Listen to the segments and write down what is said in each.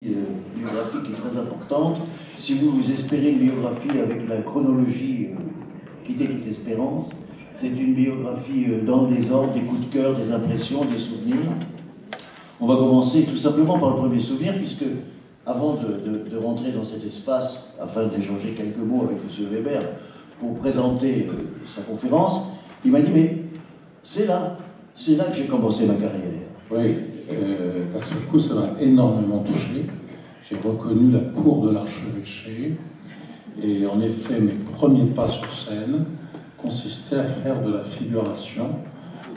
Biographie qui est très importante. Si vous espérez une biographie avec la chronologie quitter toute espérance, c'est une biographie dans le désordre, des coups de cœur, des impressions, des souvenirs. On va commencer tout simplement par le premier souvenir, puisque avant de rentrer dans cet espace, afin d'échanger quelques mots avec M. Weber, pour présenter sa conférence, il m'a dit, mais c'est là que j'ai commencé ma carrière. Oui, d'un seul coup, ça m'a énormément touché. J'ai reconnu la cour de l'archevêché. Et en effet, mes premiers pas sur scène consistaient à faire de la figuration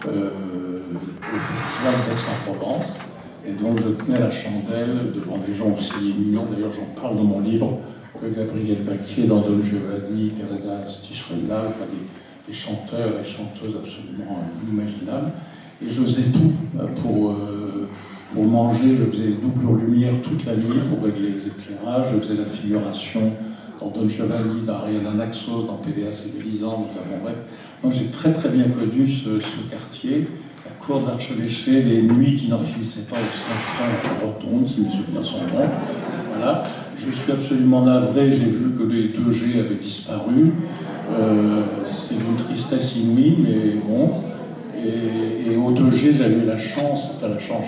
au Festival d'Aix-en-Provence. Et donc, je tenais la chandelle devant des gens aussi éminents. D'ailleurs, j'en parle dans mon livre, que Gabriel Bacquier, dans Don Giovanni, Teresa Stichrella, enfin des chanteurs et chanteuses absolument inimaginables. Et je faisais tout pour manger, je faisais double lumière toute la nuit pour régler les éclairages, je faisais la figuration dans Don Giovanni, dans Ariane Naxos, dans PDS et Mélisande, enfin bref. Donc j'ai très très bien connu ce quartier, la cour de l'archevêché, les nuits qui n'en finissaient pas au Saint-Franc, la rotonde, si mes souvenirs sont bons. Voilà. Je suis absolument navré, j'ai vu que les 2G avaient disparu. C'est une tristesse inouïe, mais bon. Et au 2G, j'avais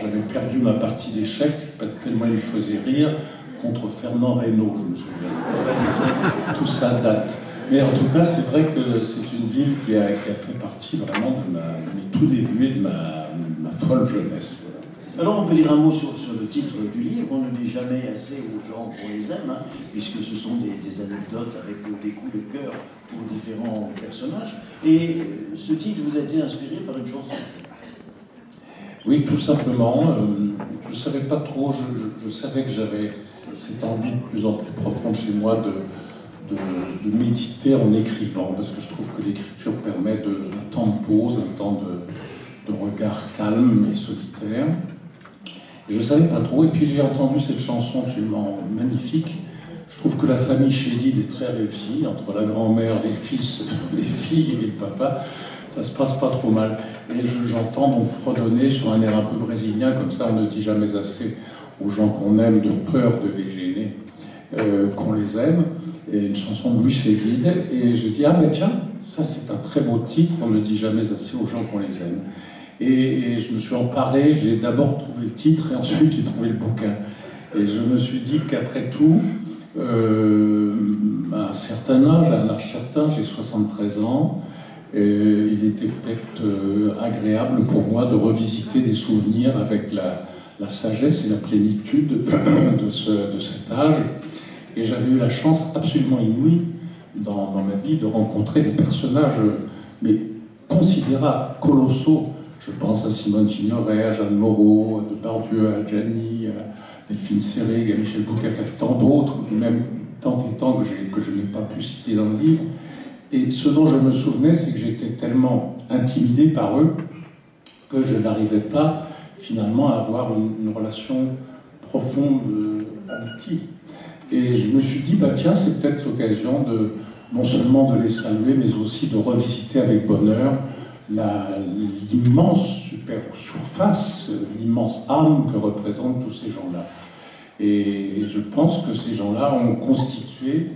j'avais perdu ma partie d'échecs, tellement il me faisait rire, contre Fernand Reynaud, je me souviens. Tout ça date. Mais en tout cas, c'est vrai que c'est une ville qui a fait partie vraiment de mes tout débuts et de ma folle jeunesse. Voilà. Alors on peut dire un mot sur le titre du livre. On ne dit jamais assez aux gens qu'on les aime, puisque ce sont des anecdotes avec des coups de cœur pour différents personnages. Et ce titre vous a été inspiré par une chanson. Oui, tout simplement. Je ne savais pas trop, je savais que j'avais cette envie de plus en plus profonde chez moi de méditer en écrivant, parce que je trouve que l'écriture permet un temps de pause, un temps de regard calme et solitaire. Je ne savais pas trop, et puis j'ai entendu cette chanson absolument magnifique. Je trouve que la famille Chédid est très réussie, entre la grand-mère, les fils, les filles et le papa, ça se passe pas trop mal. Et j'entends donc fredonner sur un air un peu brésilien, comme ça on ne dit jamais assez aux gens qu'on aime de peur de les gêner, qu'on les aime. Et une chanson de Louis Chédid, et je dis, ah mais tiens, ça c'est un très beau titre, on ne dit jamais assez aux gens qu'on les aime. Et je me suis emparé, j'ai d'abord trouvé le titre et ensuite j'ai trouvé le bouquin. Et je me suis dit qu'après tout, à un certain âge certain, j'ai 73 ans, il était peut-être agréable pour moi de revisiter des souvenirs avec la sagesse et la plénitude de cet âge. Et j'avais eu la chance absolument inouïe dans ma vie de rencontrer des personnages mais considérables, colossaux. Je pense à Simone Signoret, à Jeanne Moreau, à Depardieu, à Gianni, à Delphine Seyrig, à Michel Bouquet, tant d'autres, même tant et tant que je n'ai pas pu citer dans le livre. Et ce dont je me souvenais, c'est que j'étais tellement intimidé par eux que je n'arrivais pas finalement à avoir une relation profonde, amitié. Et je me suis dit, bah tiens, c'est peut-être l'occasion non seulement de les saluer, mais aussi de revisiter avec bonheur l'immense super surface, l'immense âme que représentent tous ces gens-là. Et je pense que ces gens-là ont constitué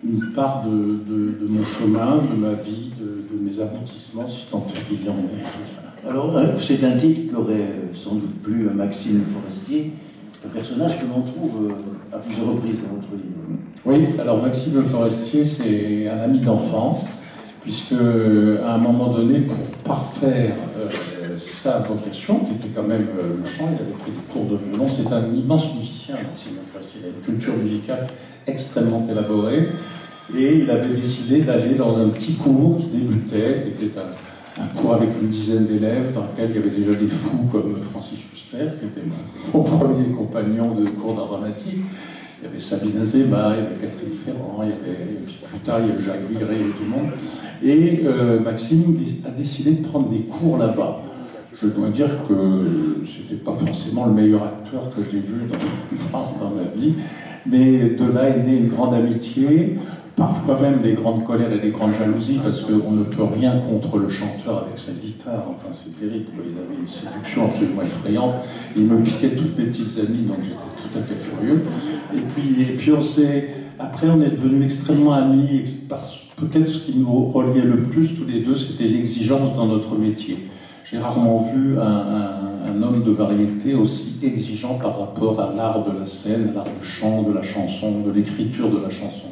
une part de mon chemin, de ma vie, de mes aboutissements, si tant est qu'il y en ait. Alors, c'est un titre qui aurait sans doute plu à Maxime Forestier, un personnage que l'on trouve à plusieurs reprises dans votre livre. Oui, alors Maxime Le Forestier, c'est un ami d'enfance, puisque à un moment donné, pour parfaire sa vocation, qui était quand même le chant, il avait pris des cours de violon. C'est un immense musicien, Maxime Le Forestier. Il a une culture musicale extrêmement élaborée, et il avait décidé d'aller dans un petit cours qui débutait, qui était un cours avec une dizaine d'élèves, dans lequel il y avait déjà des fous comme Francis Huster, qui était mon premier compagnon de cours d'art dramatique. Il y avait Sabine Azéma, il y avait Catherine Ferrand, plus tard il y avait Jacques Villeray et tout le monde. Et Maxime a décidé de prendre des cours là-bas. Je dois dire que c'était pas forcément le meilleur acteur que j'ai vu dans ma vie, Mais de là est née une grande amitié, parfois même des grandes colères et des grandes jalousies, parce qu'on ne peut rien contre le chanteur avec sa guitare. Enfin, c'est terrible. Il avait une séduction absolument effrayante. Il me piquait toutes mes petites amies, donc j'étais tout à fait furieux. Et puis après, on est devenus extrêmement amis. Peut-être ce qui nous reliait le plus tous les deux, c'était l'exigence dans notre métier. J'ai rarement vu un homme de variété aussi exigeant par rapport à l'art de la scène, à l'art du chant, de la chanson, de l'écriture de la chanson.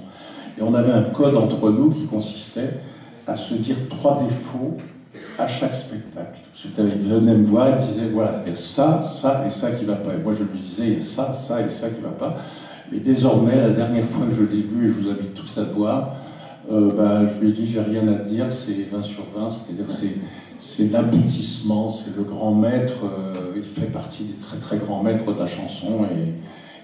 Et on avait un code entre nous qui consistait à se dire 3 défauts à chaque spectacle. Il venait me voir, il me disait, voilà, il y a ça, ça et ça qui ne va pas. Et moi je lui disais, il y a ça, ça et ça qui ne va pas. Mais désormais, la dernière fois que je l'ai vu, et je vous invite tous à le voir, je lui ai dit, j'ai rien à te dire, c'est 20 sur 20, c'est-à-dire c'est l'aboutissement, c'est le grand maître, il fait partie des très très grands maîtres de la chanson,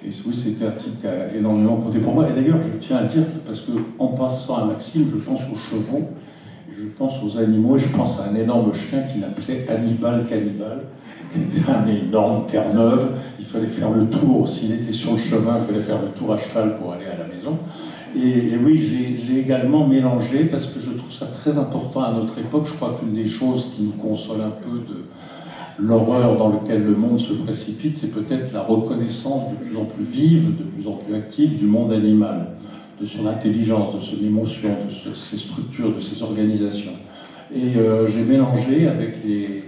et oui, c'était un type qui a énormément compté pour moi. Et d'ailleurs, je tiens à dire, parce qu'en passant à Maxime, je pense aux chevaux, je pense aux animaux, et je pense à un énorme chien qu'il appelait Hannibal Cannibal, qui était un énorme Terre-Neuve. Il fallait faire le tour, s'il était sur le chemin, il fallait faire le tour à cheval pour aller à la maison. Et oui, j'ai également mélangé, parce que je trouve ça très important à notre époque. Je crois qu'une des choses qui nous console un peu de l'horreur dans laquelle le monde se précipite, c'est peut-être la reconnaissance de plus en plus vive, de plus en plus active du monde animal, de son intelligence, de son émotion, de ses structures, de ses organisations. Et j'ai mélangé avec les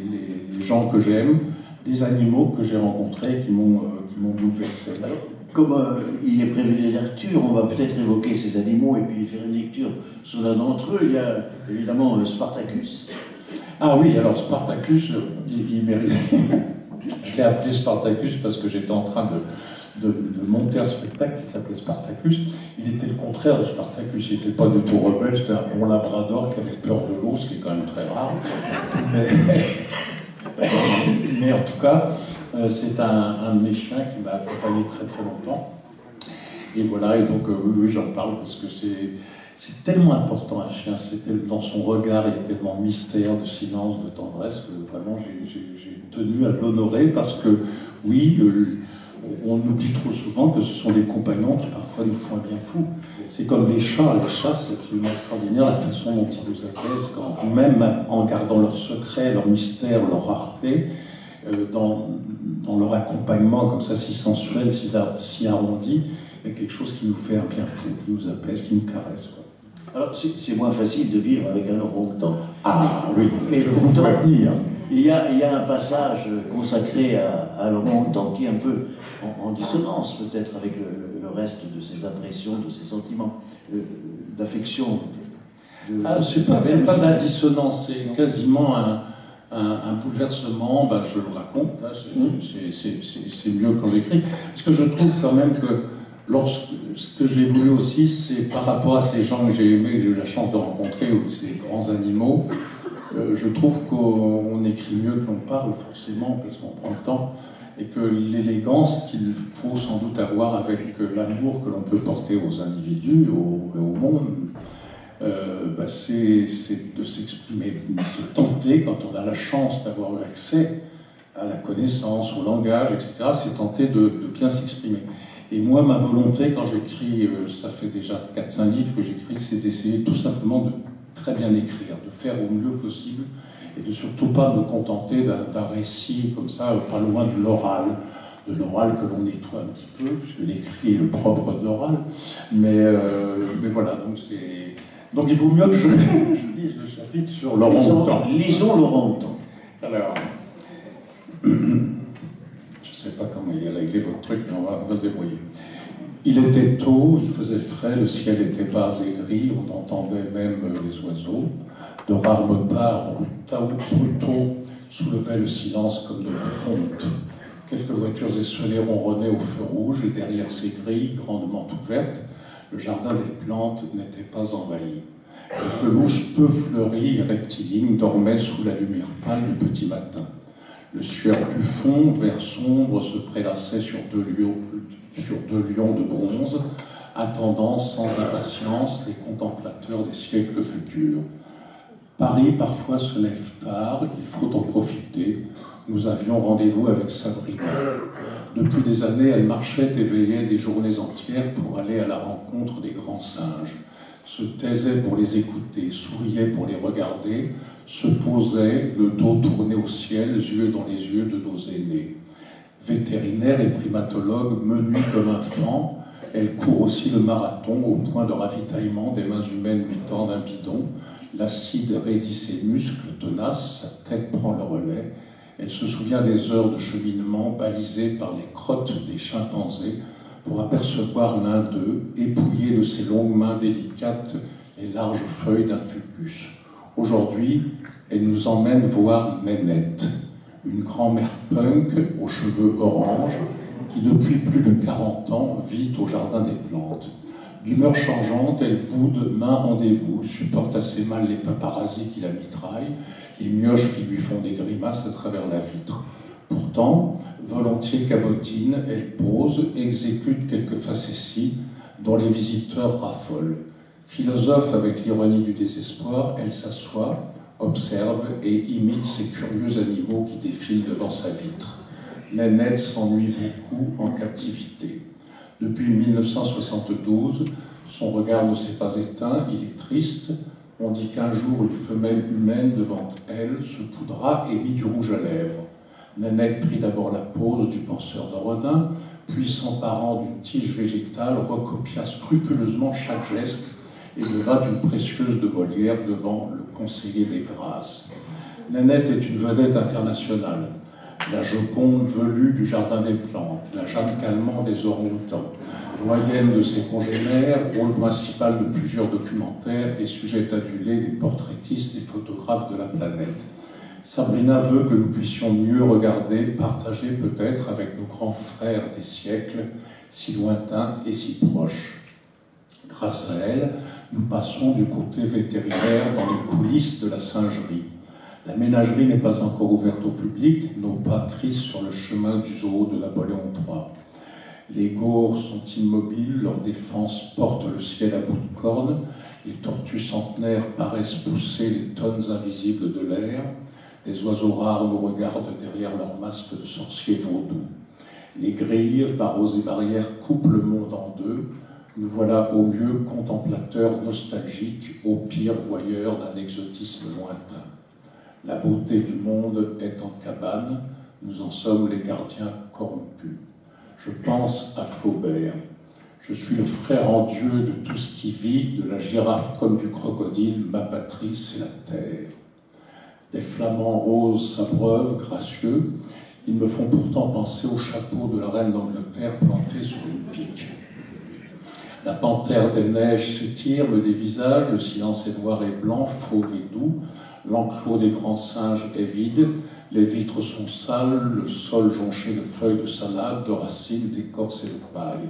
gens que j'aime, des animaux que j'ai rencontrés qui m'ont bouleversé. Alors, comme il est prévu des lectures, on va peut-être évoquer ces animaux et puis faire une lecture sur l'un d'entre eux. Il y a évidemment Spartacus. Ah oui, alors Spartacus, il mérite. Je l'ai appelé Spartacus parce que j'étais en train de monter un spectacle qui s'appelait Spartacus. Il était le contraire de Spartacus, il n'était pas du tout rebelle, c'était un bon labrador qui avait peur de l'eau, ce qui est quand même très rare. Mais en tout cas, c'est un de mes chiens qui m'a accompagné très très longtemps. Et voilà, et donc oui, j'en parle parce que c'est tellement important un chien, dans son regard, il y a tellement de mystère, de silence, de tendresse, que vraiment j'ai tenu à l'honorer parce que oui, on oublie trop souvent que ce sont des compagnons qui parfois nous font un bien fou. C'est comme les chats, c'est absolument extraordinaire la façon dont ils nous apaisent, même en gardant leur secret, leur mystère, leur rareté, dans leur accompagnement comme ça si sensuel, si arrondi, il y a quelque chose qui nous fait un bien fou, qui nous apaise, qui nous caresse. Alors c'est moins facile de vivre avec un orang-outan. Ah oui, mais je vous préviens. Il y a un passage consacré à l'orang-outan qui est un peu en dissonance peut-être avec le reste de ses impressions, de ses sentiments, d'affection. C'est pas de la dissonance, c'est quasiment un bouleversement. Je le raconte, c'est mieux quand j'écris. Parce que je trouve quand même que ce que j'ai voulu aussi, c'est par rapport à ces gens que j'ai aimés, que j'ai eu la chance de rencontrer, ou ces grands animaux, je trouve qu'on écrit mieux que l'on parle, forcément, parce qu'on prend le temps, et que l'élégance qu'il faut sans doute avoir avec l'amour que l'on peut porter aux individus, au monde, c'est de s'exprimer, de tenter, quand on a la chance d'avoir accès à la connaissance, au langage, etc., c'est tenter de bien s'exprimer. Et moi, ma volonté, quand j'écris, ça fait déjà 4-5 livres que j'écris, c'est d'essayer tout simplement de très bien écrire, de faire au mieux possible, et de surtout pas me contenter d'un récit comme ça, pas loin de l'oral que l'on nettoie un petit peu, puisque l'écrit est le propre de l'oral. Mais voilà, donc il vaut mieux que je lise le chapitre sur l'orang-outan. Lisons l'orang-outan. Alors, je ne sais pas comment il est réglé votre truc, mais on va se débrouiller. Il était tôt, il faisait frais, le ciel était bas et gris, on entendait même les oiseaux. De rares motards brutaux soulevaient le silence comme de la fonte. Quelques voitures esselées ronronnaient au feu rouge, et derrière ces grilles grandement ouvertes, le jardin des plantes n'était pas envahi. Les pelouses peu fleuries et rectilignes dormaient sous la lumière pâle du petit matin. Le suaire du fond, vert sombre, se prélassait sur deux lions de bronze, attendant sans impatience les contemplateurs des siècles futurs. Paris parfois se lève tard, il faut en profiter. Nous avions rendez-vous avec Sabrina. Depuis des années, elle marchait et veillait des journées entières pour aller à la rencontre des grands singes, se taisait pour les écouter, souriait pour les regarder, se posait, le dos tourné au ciel, yeux dans les yeux de nos aînés. Vétérinaire et primatologue, menue comme un fan, elle court aussi le marathon au point de ravitaillement des mains humaines lui tendent un bidon. L'acide raidit ses muscles tenaces, sa tête prend le relais. Elle se souvient des heures de cheminement balisées par les crottes des chimpanzés pour apercevoir l'un d'eux, épouillé de ses longues mains délicates les larges feuilles d'un fucus. Aujourd'hui, elle nous emmène voir Nénette, une grand-mère punk aux cheveux orange qui, depuis plus de 40 ans, vit au Jardin des Plantes. D'humeur changeante, elle boude main rendez-vous, supporte assez mal les paparazzis qui la mitraillent, les mioches qui lui font des grimaces à travers la vitre. Pourtant, volontiers cabotine, elle pose, exécute quelques facéties dont les visiteurs raffolent. Philosophe avec l'ironie du désespoir, elle s'assoit, observe et imite ces curieux animaux qui défilent devant sa vitre. Nénette s'ennuie beaucoup en captivité. Depuis 1972, son regard ne s'est pas éteint, il est triste. On dit qu'un jour, une femelle humaine devant elle se poudra et mit du rouge à lèvres. Nénette prit d'abord la pose du penseur de Rodin, puis s'emparant d'une tige végétale, recopia scrupuleusement chaque geste et leva d'une précieuse de Molière devant le conseiller des Grâces. Nénette est une vedette internationale. La Joconde velue du Jardin des Plantes, la Jeanne Calment des orang-outans, doyenne de ses congénères, rôle principal de plusieurs documentaires et sujet adulé des portraitistes et photographes de la planète. Sabrina veut que nous puissions mieux regarder, partager peut-être avec nos grands frères des siècles, si lointains et si proches. Grâce à elle, nous passons du côté vétérinaire dans les coulisses de la singerie. La ménagerie n'est pas encore ouverte au public, nos pas crissent sur le chemin du zoo de Napoléon III. Les gaures sont immobiles, leur défense porte le ciel à bout de corne, les tortues centenaires paraissent pousser les tonnes invisibles de l'air, des oiseaux rares nous regardent derrière leur masque de sorciers vaudous. Les grilles, barreaux et barrières coupent le monde en deux, nous voilà au mieux contemplateurs nostalgiques, au pire voyeurs d'un exotisme lointain. La beauté du monde est en cabane, nous en sommes les gardiens corrompus. Je pense à Flaubert. Je suis le frère en Dieu de tout ce qui vit, de la girafe comme du crocodile, ma patrie c'est la terre. Des flamants roses s'abreuvent, gracieux, ils me font pourtant penser au chapeau de la reine d'Angleterre planté sur une pique. La panthère des neiges s'étire, me dévisage, le silence est noir et blanc, fauve et doux, l'enclos des grands singes est vide, les vitres sont sales, le sol jonché de feuilles de salade, de racines, d'écorces et de paille.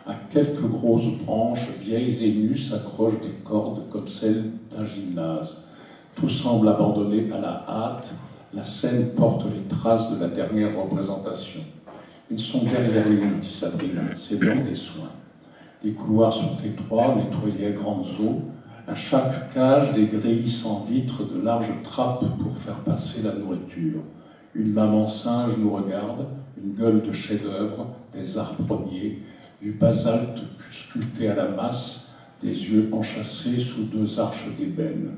À quelques grosses branches, vieilles et nues, s'accrochent des cordes comme celles d'un gymnase. Tout semble abandonné à la hâte, la scène porte les traces de la dernière représentation. Ils sont derrière nous, dit Sabrina, c'est l'heure des soins. Les couloirs sont étroits, nettoyés à grandes eaux. À chaque cage, des grilles sans vitres, de larges trappes pour faire passer la nourriture. Une maman singe nous regarde, une gueule de chef-d'œuvre, des arts premiers, du basalte sculpté à la masse, des yeux enchâssés sous deux arches d'ébène.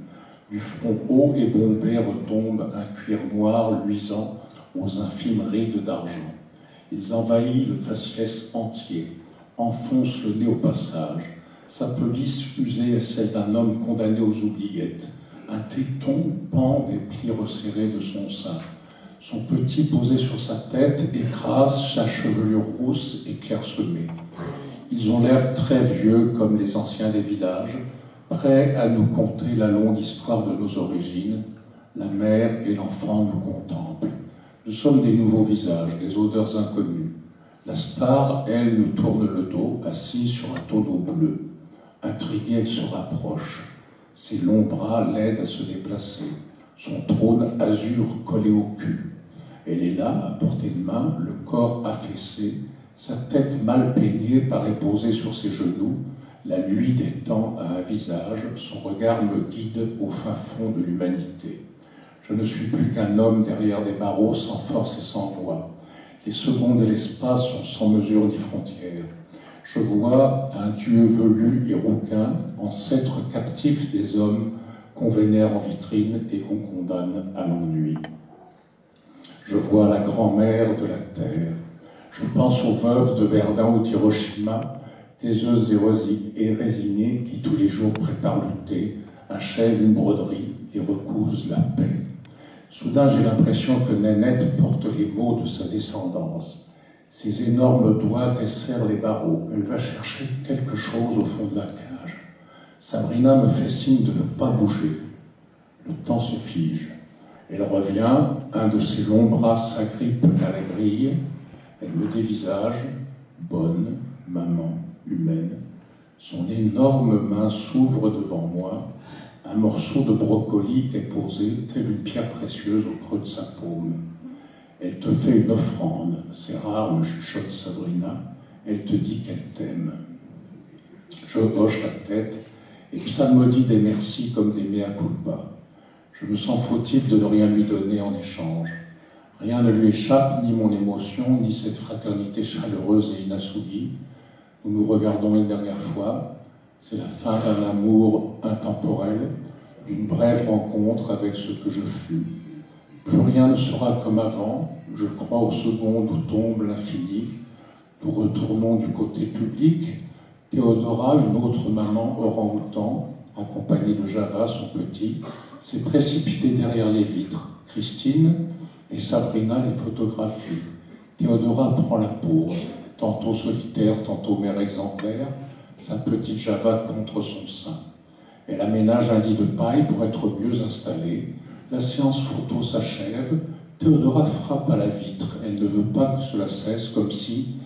Du front haut et bombé retombe un cuir noir luisant aux infimes rides d'argent. Ils envahissent le faciès entier, enfoncent le nez au passage. Sa pelisse usée est celle d'un homme condamné aux oubliettes. Un téton pend des plis resserrés de son sein. Son petit posé sur sa tête écrase sa chevelure rousse et clairsemée. Ils ont l'air très vieux comme les anciens des villages, prêts à nous conter la longue histoire de nos origines. La mère et l'enfant nous contemplent. Nous sommes des nouveaux visages, des odeurs inconnues. La star, elle, nous tourne le dos, assise sur un tonneau bleu. Intriguée, elle se rapproche. Ses longs bras l'aident à se déplacer. Son trône azur collé au cul. Elle est là, à portée de main, le corps affaissé, sa tête mal peignée paraît posée sur ses genoux. La nuit des temps a un visage, son regard me guide au fin fond de l'humanité. Je ne suis plus qu'un homme derrière des barreaux sans force et sans voix. Les secondes et l'espace sont sans mesure ni frontières. Je vois un Dieu velu et rouquin, ancêtre captif des hommes qu'on vénère en vitrine et qu'on condamne à l'ennui. Je vois la grand-mère de la terre. Je pense aux veuves de Verdun ou d'Hiroshima, taiseuses et résignées qui tous les jours préparent le thé, achèvent une broderie et recousent la paix. Soudain, j'ai l'impression que Nénette porte les mots de sa descendance. Ses énormes doigts desserrent les barreaux. Elle va chercher quelque chose au fond de la cage. Sabrina me fait signe de ne pas bouger. Le temps se fige. Elle revient, un de ses longs bras s'agrippe à la grille. Elle me dévisage, bonne, maman, humaine. Son énorme main s'ouvre devant moi. Un morceau de brocoli est posé, telle une pierre précieuse au creux de sa paume. Elle te fait une offrande, c'est rare, me chuchote Sabrina. Elle te dit qu'elle t'aime. Je hoche la tête et psalmodie des merci comme des mea culpa. Je me sens fautif de ne rien lui donner en échange. Rien ne lui échappe, ni mon émotion, ni cette fraternité chaleureuse et inassouvie. Nous nous regardons une dernière fois. C'est la fin d'un amour intemporel, d'une brève rencontre avec ce que je fus. Plus rien ne sera comme avant. Je crois aux secondes où tombe l'infini. Nous retournons du côté public. Théodora, une autre maman orang-outan, accompagnée de Java, son petit, s'est précipitée derrière les vitres. Christine et Sabrina les photographient. Théodora prend la pose, tantôt solitaire, tantôt mère exemplaire, sa petite Java contre son sein. Elle aménage un lit de paille pour être mieux installée. La séance photo s'achève. Théodora frappe à la vitre. Elle ne veut pas que cela cesse, comme si,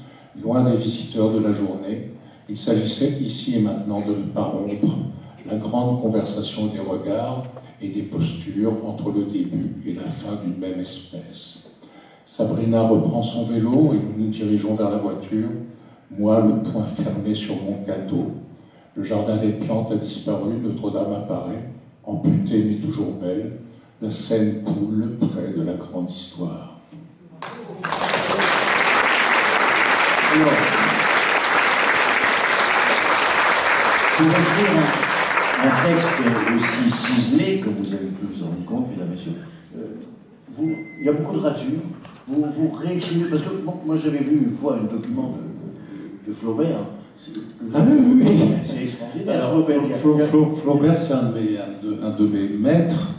loin des visiteurs de la journée, il s'agissait ici et maintenant de ne pas rompre la grande conversation des regards et des postures entre le début et la fin d'une même espèce. Sabrina reprend son vélo et nous nous dirigeons vers la voiture. Moi, le poing fermé sur mon cadeau. Le jardin des plantes a disparu, Notre-Dame apparaît, amputée mais toujours belle. La Seine coule près de la grande histoire. Alors, pour écrire un texte aussi ciselé, comme vous avez pu vous en rendre compte, mesdames et messieurs, il y a beaucoup de ratures. Vous réécrivez, parce que bon, moi j'avais vu une fois un document de Flaubert. Ah oui. C'est extraordinaire. Alors, Flaubert, c'est un de mes maîtres.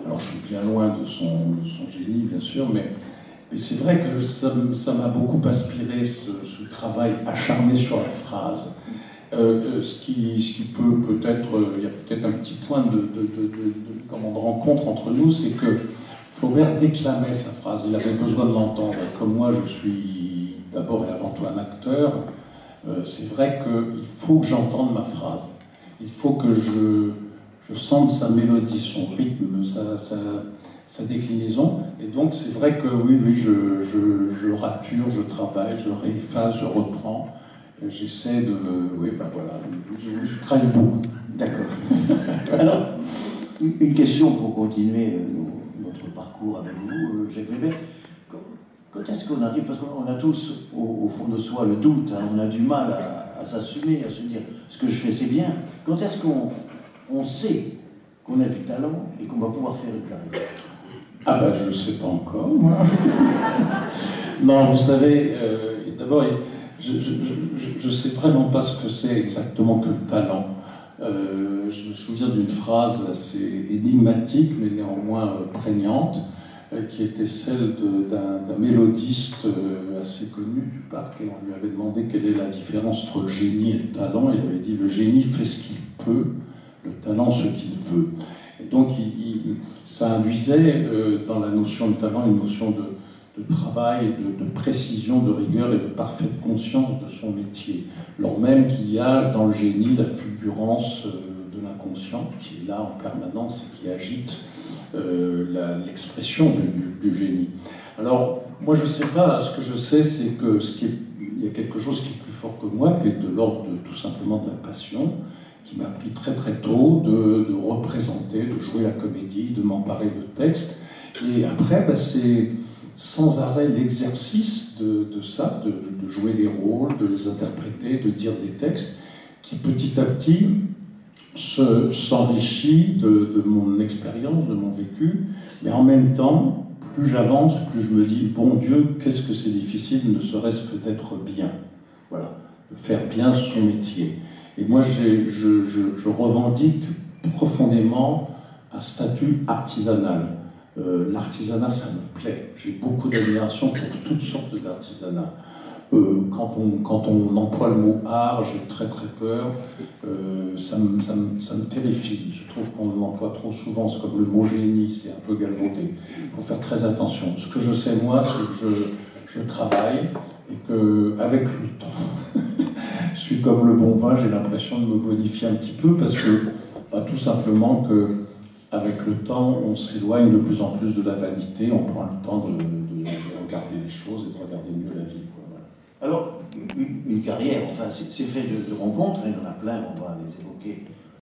Alors je suis bien loin de son génie, bien sûr, mais c'est vrai que ça m'a beaucoup inspiré, ce travail acharné sur la phrase. Ce qui peut-être, il y a peut-être un petit point de rencontre entre nous, c'est que Flaubert déclamait sa phrase, il avait besoin de l'entendre. Comme moi, je suis d'abord et avant tout un acteur, c'est vrai qu'il faut que j'entende ma phrase. Il faut que je sente sa mélodie, son rythme, sa déclinaison. Et donc, c'est vrai que oui, je rature, je travaille, je réefface, je reprends. J'essaie de... Oui, ben voilà, je travaille beaucoup. D'accord. Alors, une question pour continuer notre parcours avec vous, Jacques Weber. Quand est-ce qu'on arrive, parce qu'on a tous au fond de soi le doute, hein, on a du mal à s'assumer, à se dire ce que je fais c'est bien. Quand est-ce qu'on sait qu'on a du talent et qu'on va pouvoir faire une carrière? Ah ben je ne sais pas encore, moi. Non, vous savez, d'abord, je ne sais vraiment pas ce que c'est exactement que le talent. Je me souviens d'une phrase assez énigmatique, mais néanmoins prégnante, qui était celle d'un mélodiste assez connu du parc, et on lui avait demandé quelle est la différence entre le génie et le talent. Il avait dit: le génie fait ce qu'il peut, le talent ce qu'il veut. Et donc ça induisait dans la notion de talent une notion de travail, de précision, de rigueur et de parfaite conscience de son métier. Lors même qu'il y a dans le génie la fulgurance de l'inconscient qui est là en permanence et qui agite l'expression du génie. Alors, moi je ne sais pas, ce que je sais c'est que il y a quelque chose qui est plus fort que moi, qui est de l'ordre tout simplement de la passion, qui m'a pris très très tôt de représenter, de jouer la comédie, de m'emparer de textes. Et après, c'est sans arrêt l'exercice de ça, de jouer des rôles, de les interpréter, de dire des textes, qui petit à petit s'enrichit de mon expérience, de mon vécu, mais en même temps, plus j'avance, plus je me dis, bon Dieu, qu'est-ce que c'est difficile, ne serait-ce que d'être bien. Voilà, de faire bien son métier. Et moi, je revendique profondément un statut artisanal. L'artisanat, ça me plaît. J'ai beaucoup d'admiration pour toutes sortes d'artisanat. Quand on emploie le mot art, j'ai très très peur. Ça me terrifie. Je trouve qu'on l'emploie trop souvent. C'est comme le mot génie, c'est un peu galvaudé. Il faut faire très attention. Ce que je sais, moi, c'est que je travaille et qu'avec le temps, je suis comme le bon vin, j'ai l'impression de me bonifier un petit peu parce que, tout simplement que avec le temps, on s'éloigne de plus en plus de la vanité, on prend le temps de regarder les choses et de regarder mieux la vie. Voilà. Alors, une carrière, enfin, c'est fait de rencontres, il y en a plein, on va les évoquer